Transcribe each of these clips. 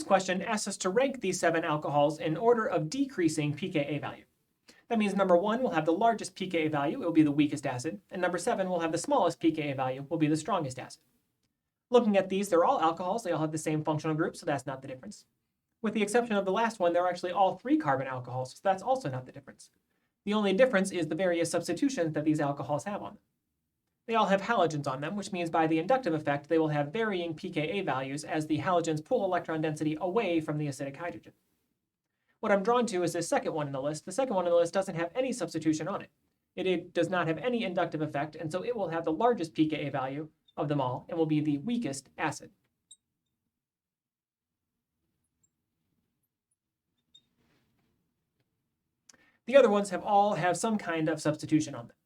question asks us to rank these 7 alcohols in order of decreasing pKa value. That means number 1 will have the largest pKa value, it will be the weakest acid, and number 7 will have the smallest pKa value, will be the strongest acid. Looking at these, they're all alcohols, they all have the same functional group, so that's not the difference. With the exception of the last one, they're actually all 3-carbon alcohols, so that's also not the difference. The only difference is the various substitutions that these alcohols have on them. They all have halogens on them, which means by the inductive effect, they will have varying pKa values as the halogens pull electron density away from the acidic hydrogen. What I'm drawn to is this second one in the list. The second one in the list doesn't have any substitution on it. It does not have any inductive effect, and so it will have the largest pKa value of them all and will be the weakest acid. The other ones all have some kind of substitution on them.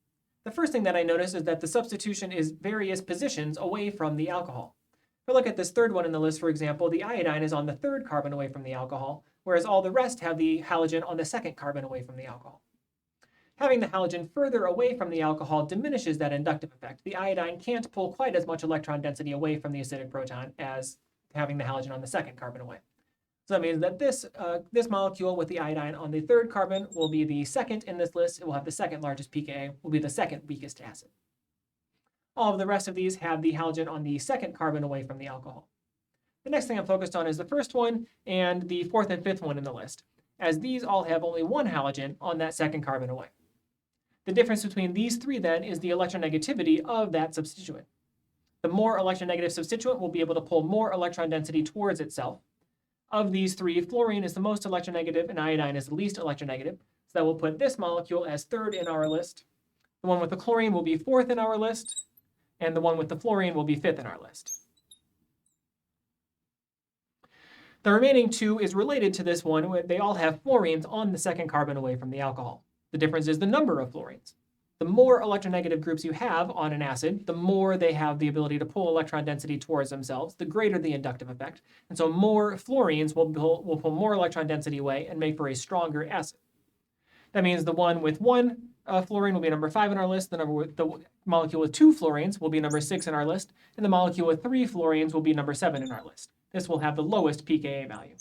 The first thing that I notice is that the substitution is various positions away from the alcohol. If I look at this third one in the list, for example, the iodine is on the 3rd carbon away from the alcohol, whereas all the rest have the halogen on the 2nd carbon away from the alcohol. Having the halogen further away from the alcohol diminishes that inductive effect. The iodine can't pull quite as much electron density away from the acidic proton as having the halogen on the 2nd carbon away. So that means that this molecule with the iodine on the 3rd carbon will be the 2nd in this list. It will have the 2nd largest pKa, will be the 2nd weakest acid. All of the rest of these have the halogen on the 2nd carbon away from the alcohol. The next thing I'm focused on is the first one and the 4th and 5th one in the list, as these all have only one halogen on that 2nd carbon away. The difference between these 3 then is the electronegativity of that substituent. The more electronegative substituent will be able to pull more electron density towards itself. Of these 3, fluorine is the most electronegative and iodine is the least electronegative. So that will put this molecule as 3rd in our list. The one with the chlorine will be 4th in our list, and the one with the fluorine will be 5th in our list. The remaining 2 is related to this one. They all have fluorines on the 2nd carbon away from the alcohol. The difference is the number of fluorines. The more electronegative groups you have on an acid, the more they have the ability to pull electron density towards themselves, the greater the inductive effect. And so more fluorines will pull more electron density away and make for a stronger acid. That means the one with 1 fluorine will be number 5 in our list, the molecule with 2 fluorines will be number 6 in our list, and the molecule with 3 fluorines will be number 7 in our list. This will have the lowest pKa value.